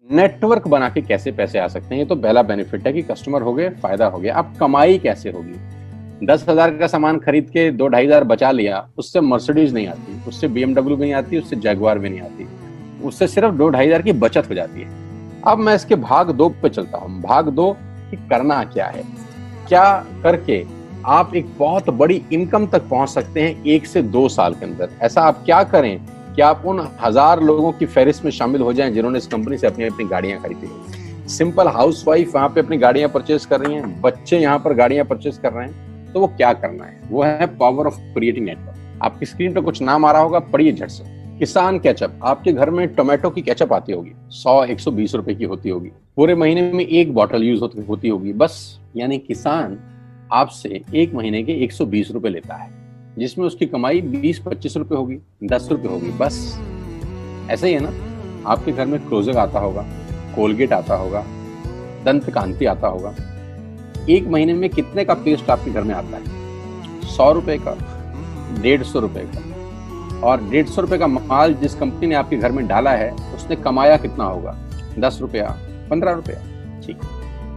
Network बना के कैसे पैसे आ सकते हैं, ये तो पहला बेनिफिट है कि कस्टमर हो गए, फायदा हो गया। अब कमाई कैसे होगी? 10,000 का सामान खरीद के 2-2,500 बचा लिया, उससे मर्सिडीज नहीं आती, उससे BMW नहीं आती, उससे जैगवार भी नहीं आती, उससे सिर्फ 2-2,500 की बचत हो जाती है। अब मैं इसके भाग 2 पे चलता हूँ। भाग 2 कि करना क्या है, क्या करके आप एक बहुत बड़ी इनकम तक पहुंच सकते हैं 1 से 2 साल के अंदर। ऐसा आप क्या करें कि आप उन 1000 लोगों की फहरिस्त में शामिल हो जाएं जिन्होंने इस कंपनी से अपनी अपनी गाड़ियां खरीदी। सिंपल हाउसवाइफ वहां पे अपनी गाड़ियां परचेज कर रही हैं, बच्चे यहाँ पर गाड़ियां परचेज कर रहे हैं। तो वो क्या करना है, वो है पावर ऑफ क्रिएटिंग नेटवर्क। आपकी स्क्रीन पर कुछ नाम आ रहा होगा, पढ़िए झट से। किसान केचप, आपके घर में टोमेटो की केचप आती होगी, 100-120 रुपए की होती होगी, पूरे महीने में 1 बॉटल यूज होती होगी बस। यानी किसान आपसे 1 महीने के 120 रुपए लेता है, जिसमें उसकी कमाई 20-25 रुपए होगी, 10 रुपए होगी बस। ऐसा ही है ना? आपके घर में क्लोजर आता होगा, कोलगेट आता होगा, दंत कांति आता होगा। 1 महीने में कितने का पेस्ट आपके घर में आता है? 100 रुपए का, 150 रुपए का। और 150 रुपए का माल जिस कंपनी ने आपके घर में डाला है, उसने कमाया कितना होगा? 10 रुपया, 15 रुपया। ठीक।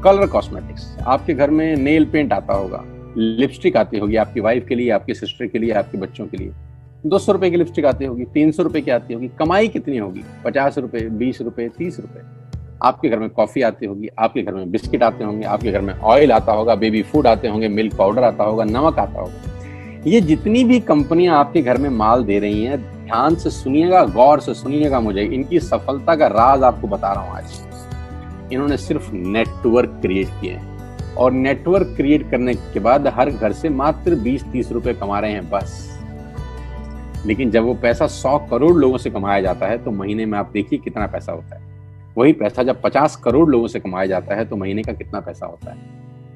कलर कॉस्मेटिक्स, आपके घर में नेल पेंट आता होगा, लिपस्टिक आती होगी आपकी वाइफ के लिए, आपकी सिस्टर के लिए, आपके बच्चों के लिए। 200 रुपए की लिपस्टिक आती होगी, 300 रुपए की आती होगी। कमाई कितनी होगी? 50 रुपए, 20 रुपए, 30 रुपए। आपके घर में कॉफी आती होगी, आपके घर में बिस्किट आते होंगे, आपके घर में ऑयल आता होगा, बेबी फूड आते होंगे, मिल्क पाउडर आता होगा, नमक आता होगा। ये जितनी भी कंपनियां आपके घर में माल दे रही हैं, ध्यान से सुनिएगा, गौर से सुनिएगा। मुझे इनकी सफलता का राज आपको बता रहा हूं आज। इन्होंने सिर्फ नेटवर्क क्रिएट किए हैं, और नेटवर्क क्रिएट करने के बाद हर घर से मात्र 20-30 रुपए कमा रहे हैं बस। लेकिन जब वो पैसा 100 करोड़ लोगों से कमाया जाता है तो महीने में आप देखिए कितना पैसा होता है। वही पैसा जब 50 करोड़ लोगों से कमाया जाता है तो महीने का कितना पैसा होता है।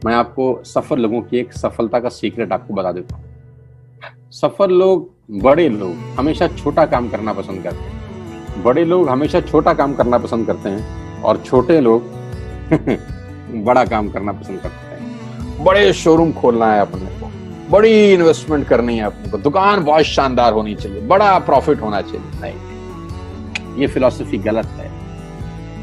मैं आपको सफल लोगों की एक सफलता का सीक्रेट आपको बता देता हूँ। सफल लोग, बड़े लोग हमेशा छोटा काम करना पसंद करते हैं। बड़े लोग हमेशा छोटा काम करना पसंद करते हैं, और छोटे लोग बड़ा काम करना पसंद करते हैं। बड़े शोरूम खोलना है अपने को, बड़ी इन्वेस्टमेंट करनी है अपने को, दुकान बहुत शानदार होनी चाहिए, बड़ा प्रॉफिट होना चाहिए। नहीं, ये फिलॉसफी गलत है।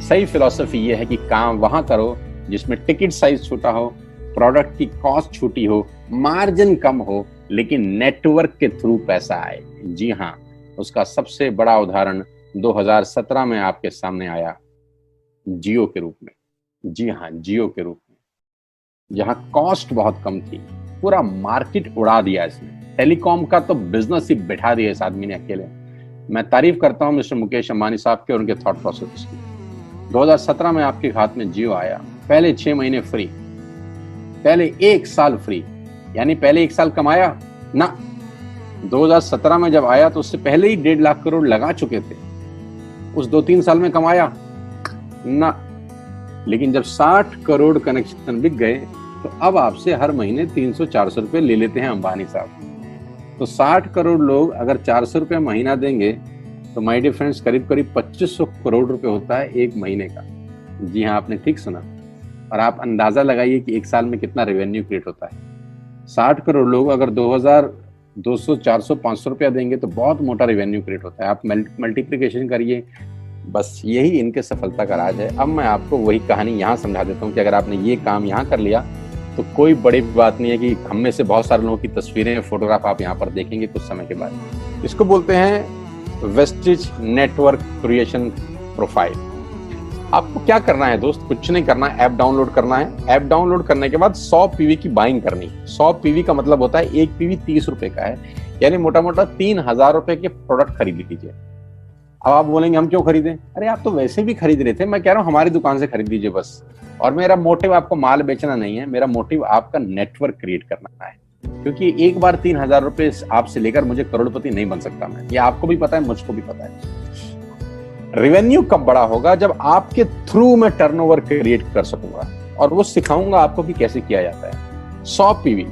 सही फिलॉसफी ये है कि काम वहां करो जिसमें टिकट साइज छोटा हो, प्रोडक्ट की कॉस्ट छोटी हो, मार्जिन कम हो, लेकिन नेटवर्क के थ्रू पैसा आए। जी हाँ, उसका सबसे बड़ा उदाहरण 2017 में आपके सामने आया, जियो के रूप में। जी हाँ, जियो के रूप में, जहां कॉस्ट बहुत कम थी, पूरा मार्केट उड़ा दिया इसने। टेलीकॉम का तो बिजनेस ही बैठा दिया इस आदमी ने अकेले। मैं तारीफ करता हूं मिस्टर मुकेश अंबानी साहब के और उनके थॉट प्रोसेस की। 2017 में आपके हाथ में जियो आया, पहले 6 महीने फ्री, पहले 1 साल फ्री। यानी पहले 1 साल कमाया ना। 2017 में जब आया तो उससे पहले ही 1.5 लाख करोड़ लगा चुके थे। उस 2-3 साल में कमाया ना। लेकिन जब 60 करोड़ कनेक्शन बिक गए तो अब आपसे हर महीने 300-400 रुपए ले लेते हैं अंबानी साहब। तो 60 करोड़ लोग अगर 400 रुपए महीना देंगे तो माय डियर फ्रेंड्स, करीब करीब 2500 करोड़ रुपए होता है 1 महीने का। जी हाँ, आपने ठीक सुना। और आप अंदाजा लगाइए कि 1 साल में कितना रेवेन्यू क्रिएट होता है। 60 करोड़ लोग अगर 2000, 200, 400, 500 रुपया देंगे तो बहुत मोटा रेवेन्यू क्रिएट होता है। आप मल्टीप्लिकेशन करिए, बस यही इनके सफलता का राज है। अब मैं आपको वही कहानी यहाँ समझा देता हूँ कि अगर आपने ये काम यहाँ कर लिया तो कोई बड़ी बात नहीं है कि हम में से बहुत सारे लोगों की तस्वीरें, फोटोग्राफ आप यहाँ पर देखेंगे कुछ समय के बाद। इसको बोलते हैं वेस्टिज नेटवर्क क्रिएशन प्रोफाइल। आपको क्या करना है दोस्त? कुछ नहीं करना है, ऐप डाउनलोड करना है। ऐप डाउनलोड करने के बाद 100 पीवी की बाइंग करनी है। 100 पीवी का मतलब होता है 1 पीवी 30 रुपए का है, यानी मोटा मोटा 3000 रुपए के प्रोडक्ट खरीद लीजिए। अब आप बोलेंगे हम क्यों खरीदें? अरे आप तो वैसे भी खरीद रहे थे, मैं कह रहा हूँ हमारी दुकान से खरीद लीजिए बस। और मेरा मोटिव आपको माल बेचना नहीं है, मेरा मोटिव आपका नेटवर्क क्रिएट करना है। क्योंकि एक बार 3000 रुपए आपसे लेकर मुझे करोड़पति नहीं बन सकता मैं, ये आपको भी पता है, मुझको भी पता है। रेवेन्यू कब बड़ा होगा? जब आपके थ्रू मैं टर्नओवर क्रिएट कर सकूंगा, और वो सिखाऊंगा आपको कि कैसे किया जाता है। 100 पीवी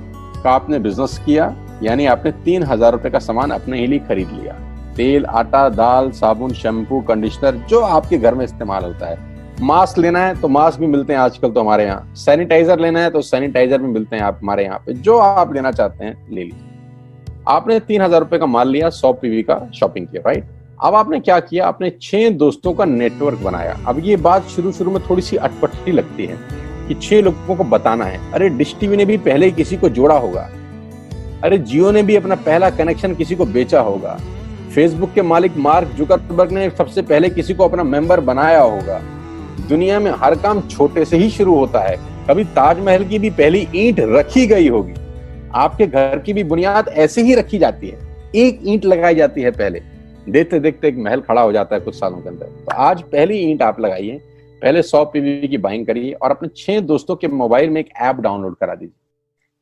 का आपने बिजनेस किया, यानी आपने 3000 रुपए का सामान अपने ही लिए खरीद लिया। तेल, आटा, दाल, साबुन, शैम्पू, कंडीशनर, जो आपके घर में इस्तेमाल होता है। मास्क लेना है तो मास्क भी मिलते हैं आजकल तो हमारे यहाँ। सैनिटाइजर लेना है तो सैनिटाइजर भी मिलते हैं आप हमारे यहाँ पे। जो आप लेना चाहते हैं ले लीजिए। आपने 3000 रुपए का माल लिया, 100 पीवी का शॉपिंग किया, राइट? अब आपने क्या किया, आपने 6 दोस्तों का नेटवर्क बनाया। अब ये बात शुरू शुरू में थोड़ी सी अटपटी लगती है कि 6 लोगों को बताना है। अरे डिश टीवी ने भी पहले ही किसी को जोड़ा होगा, अरे जियो ने भी अपना पहला कनेक्शन किसी को बेचा होगा, फेसबुक के मालिक मार्क जुकरबर्ग ने सबसे पहले किसी को अपना मेंबर बनाया होगा। दुनिया में हर काम छोटे से ही शुरू होता है। कभी ताजमहल की भी पहली ईंट रखी गई होगी, आपके घर की भी बुनियाद ऐसे ही रखी जाती है, एक ईंट लगाई जाती है पहले, देखते देखते एक महल खड़ा हो जाता है कुछ सालों के अंदर। तो आज पहली ईंट आप लगाइए, पहले 100 पीवी की बाइंग करिए और अपने 6 दोस्तों के मोबाइल में एक ऐप डाउनलोड करा दीजिए।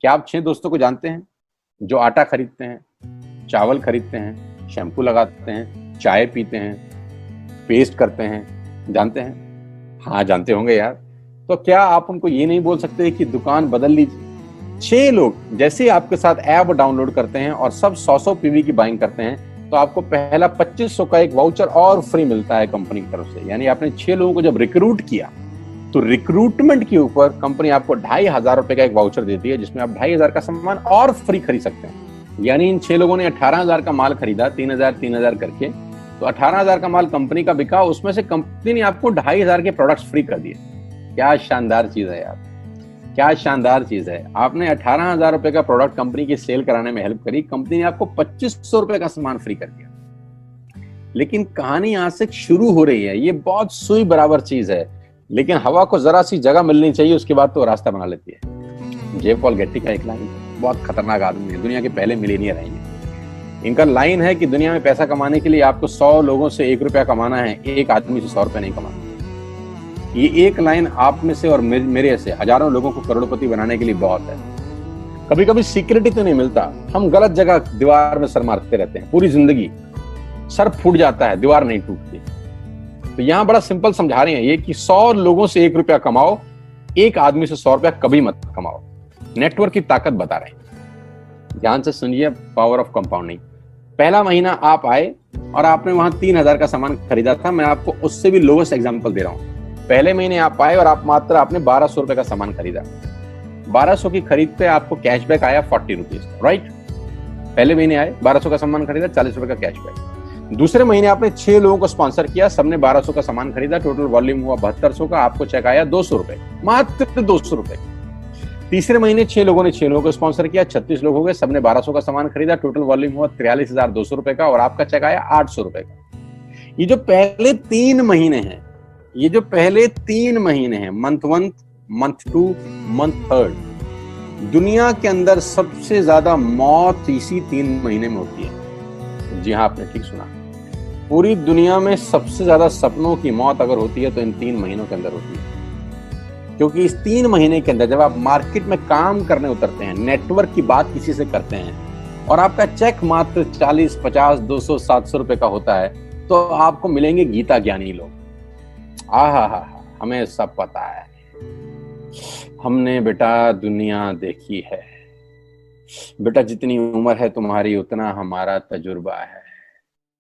क्या आप 6 दोस्तों को जानते हैं जो आटा खरीदते हैं, चावल खरीदते हैं, शैम्पू लगाते हैं, चाय पीते हैं, पेस्ट करते हैं? जानते हैं? हाँ जानते होंगे यार। तो क्या आप उनको ये नहीं बोल सकते कि दुकान बदल लीजिए? 6 लोग जैसे आपके साथ ऐप डाउनलोड करते हैं और सब 100 पीवी की बाइंग करते हैं तो आपको पहला 2500 का एक वाउचर और फ्री मिलता है कंपनी की तरफ से। यानी आपने 6 लोगों को जब रिक्रूट किया तो रिक्रूटमेंट के ऊपर कंपनी आपको 2500 रुपए का एक वाउचर देती है जिसमें आप 2500 का सामान और फ्री खरीद सकते हैं। यानी इन 6 लोगों ने 18,000 का माल खरीदा, 3,000 करके, तो 18,000 का माल कंपनी का बिका, उसमें से कंपनी ने आपको 2500 के प्रोडक्ट्स फ्री कर दिए। क्या शानदार चीज है यार, क्या शानदार चीज है। आपने 18,000 रुपए का प्रोडक्ट कंपनी की सेल कराने में हेल्प करी, कंपनी ने आपको 2500 रुपए का सामान फ्री कर दिया। लेकिन कहानी यहां से शुरू हो रही है। ये बहुत सुई बराबर चीज है, लेकिन हवा को जरा सी जगह मिलनी चाहिए, उसके बाद तो रास्ता बना लेती है। जे पॉल गेट्टी का एक लाइन, बहुत खतरनाक आदमी है, दुनिया के पहले मिलियनियर हैं ये। इनका लाइन है कि दुनिया में पैसा कमाने के लिए आपको 100 लोगों से 1 रुपया कमाना है, एक आदमी से 100 रुपया नहीं कमाना। ये एक लाइन आप में से और मेरे से हजारों लोगों को करोड़पति बनाने के लिए बहुत है। कभी कभी सिक्योरिटी तो नहीं मिलता, हम गलत जगह दीवार में सर मारते रहते हैं, पूरी जिंदगी सर फूट जाता है, दीवार नहीं टूटती। तो यहां बड़ा सिंपल समझा रहे हैं ये कि 100 लोगों से 1 रुपया कमाओ, एक आदमी से 100 रुपया कभी मत कमाओ। नेटवर्क की ताकत बता रहे हैं, ध्यान से सुनिए, पावर ऑफ कंपाउंडिंग। पहला महीना आप आए और आपने वहां 3,000 का सामान खरीदा था। मैं आपको उससे भी लोवेस्ट एग्जांपल दे रहा हूं। पहले महीने आप आए और आप मात्र आपने 1200 रुपए का सामान खरीदा। 1200 की खरीद पे आपको कैशबैक आया 40 रुपीज, राइट? पहले महीने आए, 1200 का सामान खरीदा, 40 रुपए का कैशबैक। दूसरे महीने आपने 6 लोगों को स्पॉन्सर किया, सबने 1200 का सामान खरीदा, टोटल वॉल्यूम हुआ 7200 का, आपको चेक आया 200 रुपए, मात्र 200 रुपए। तीसरे महीने 6 लोगों ने 6 लोगों को स्पॉन्सर किया, 36 लोग हो गए, सबने 1200 का सामान खरीदा, टोटल वॉल्यूम हुआ 43,200 रुपए का और आपका चेक आया 800 रुपए का। ये जो पहले 3 महीने हैं, ये जो पहले 3 महीने हैं, मंथ 1, मंथ 2, मंथ 3, दुनिया के अंदर सबसे ज्यादा मौत इसी 3 महीने में होती है। जी हाँ, आपने ठीक सुना, पूरी दुनिया में सबसे ज्यादा सपनों की मौत अगर होती है तो इन 3 महीनों के अंदर होती है। क्योंकि इस 3 महीने के अंदर जब आप मार्केट में काम करने उतरते हैं, नेटवर्क की बात किसी से करते हैं और आपका चेक मात्र 40, 50, 200, 700 रुपए का होता है, तो आपको मिलेंगे गीता ज्ञानी लोग। आहा, हमें सब पता है, हमने बेटा दुनिया देखी है, बेटा जितनी उम्र है तुम्हारी उतना हमारा तजुर्बा है।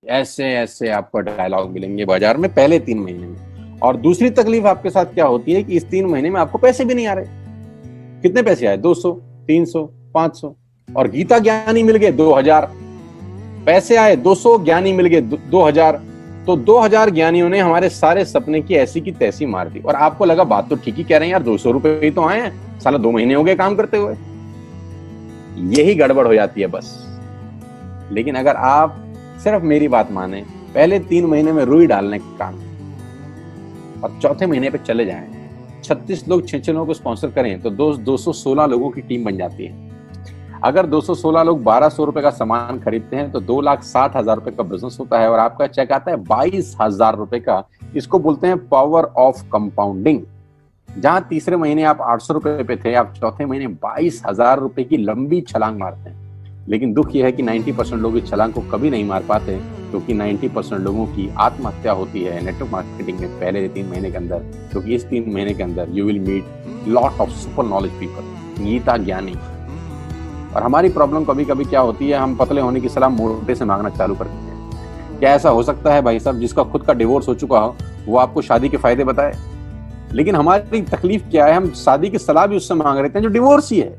ऐसे ऐसे आपको डायलॉग मिलेंगे बाजार में पहले 3 महीने में। और दूसरी तकलीफ आपके साथ क्या होती है कि इस 3 महीने में आपको पैसे भी नहीं आ रहे। कितने पैसे आए? 200, 300, 500, और गीता ज्ञानी मिल गए 2000। पैसे आए 200, ज्ञानी मिल गए 2000, तो 2000 ज्ञानियों ने हमारे सारे सपने की ऐसी की तैसी मार दी। और आपको लगा बात तो ठीक ही कह रहे हैं यार, 200 रुपए ही तो आए हैं, साला 2 महीने हो गए काम करते हुए। यही गड़बड़ हो जाती है बस। लेकिन अगर आप सिर्फ मेरी बात माने, पहले 3 महीने में रुई डालने का काम और चौथे महीने पे चले जाएं, 36 लोग 6 लोगों को स्पॉन्सर करें तो 216 लोगों की टीम बन जाती है। अगर 216 लोग 1200 रुपए का सामान खरीदते हैं तो 2,60,000 रुपए का बिजनेस होता है और आपका चेक आता है 22,000 रुपए का। इसको बोलते हैं पावर ऑफ कंपाउंडिंग। जहां तीसरे महीने आप 800 रुपए पे थे, आप चौथे महीने 22,000 रुपए की लंबी छलांग मारते हैं। लेकिन दुख यह है कि 90% लोग इस छलांग को कभी नहीं मार पाते, क्योंकि 90% लोगों की आत्महत्या होती है नेटवर्क मार्केटिंग में पहले 3 महीने के अंदर। क्योंकि इस 3 महीने के अंदर you will meet lot of super knowledge people, Gita ज्ञानी। और हमारी प्रॉब्लम कभी कभी क्या होती है, हम पतले होने की सलाह मोटे से मांगना चालू कर देते हैं। क्या ऐसा हो सकता है भाई साहब, जिसका खुद का डिवोर्स हो चुका हो वो आपको शादी के फायदे बताए? लेकिन हमारी तकलीफ क्या है, हम शादी की सलाह भी उससे मांग रहे थे जो डिवोर्स ही है।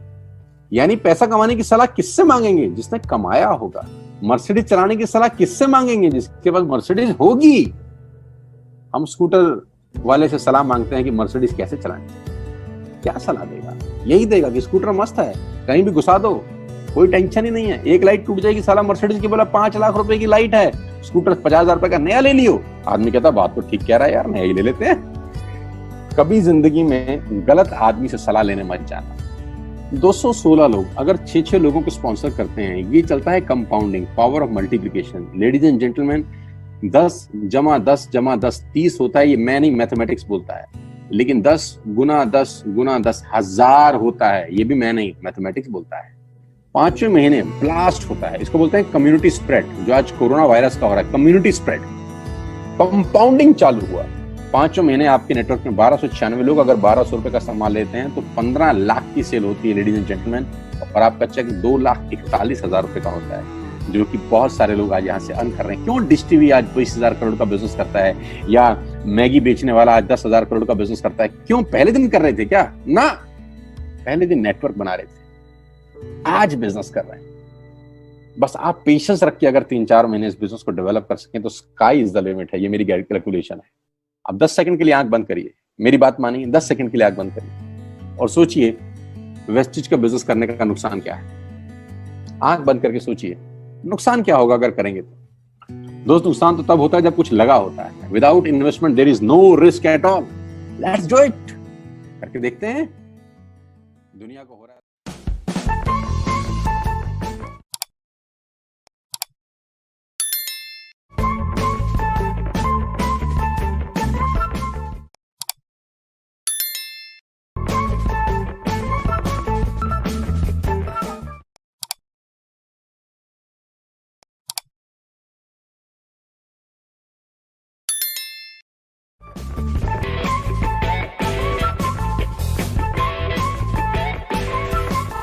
यानी पैसा कमाने की सलाह किससे मांगेंगे? जिसने कमाया होगा। मर्सिडीज चलाने की सलाह किससे मांगेंगे? जिसके पास मर्सिडीज होगी। हम स्कूटर वाले से सलाह मांगते हैं कि मर्सिडीज कैसे चलाएं। क्या सलाह देगा? यही देगा कि स्कूटर मस्त है, कहीं भी घुसा दो, कोई टेंशन ही नहीं है। एक लाइट टूट जाएगी, साला मर्सिडीज की बोला 5 लाख रुपए की लाइट है, स्कूटर 50,000 रुपए का नया ले लियो। आदमी कहता बात तो ठीक कह रहा है यार, नया ही ले लेते हैं। कभी जिंदगी में गलत आदमी से सलाह लेने मत जाना। 216 लोग अगर 6-6 लोगों को स्पॉन्सर करते हैं, ये चलता है compounding, power of multiplication. Ladies and gentleman, 10 जमा 10 जमा 10 30 होता है। ये मैं नहीं, मैथमेटिक्स बोलता है। लेकिन 10 गुना 10 गुना 10 1000 होता है। ये भी मैं नहीं, मैथमेटिक्स बोलता है। 5वें महीने ब्लास्ट होता है, इसको बोलते हैं कम्युनिटी स्प्रेड, जो आज कोरोना वायरस का हो रहा है। कम्युनिटी स्प्रेड, कंपाउंडिंग चालू हुआ। 5वें महीने आपके नेटवर्क में 1296 लोग अगर 1200 रुपए का सामान लेते हैं तो 15 लाख की सेल होती है लेडीज एंड जेंटलमैन, और आपका चेक 2,41,000 रुपए का होता है, जो कि बहुत सारे लोग आज यहाँ से अर्न कर रहे हैं। क्यों डिश टीवी आज 20,000 करोड़ का बिजनेस करता है, या मैगी बेचने वाला आज 10,000 करोड़ का बिजनेस करता है? क्यों? पहले दिन कर रहे थे क्या? ना, पहले दिन नेटवर्क बना रहे थे, आज बिजनेस कर रहे हैं। बस आप पेशेंस रख के अगर 3-4 महीने इस बिजनेस को डेवलप कर सकें तो स्काई इज द लिमिट है। ये मेरी कैलकुलेशन है। अब 10 सेकंड के लिए आंख बंद करिए, मेरी बात मानिए, 10 सेकंड के लिए आंख बंद करिए और सोचिए वेस्टिज का बिजनेस करने का नुकसान क्या है। आंख बंद करके सोचिए नुकसान क्या होगा अगर करेंगे तो। दोस्त, नुकसान तो तब होता है जब कुछ लगा होता है। Without investment there is no risk at all. Let's do it. करके देखते हैं दुनिया को हो रहा है।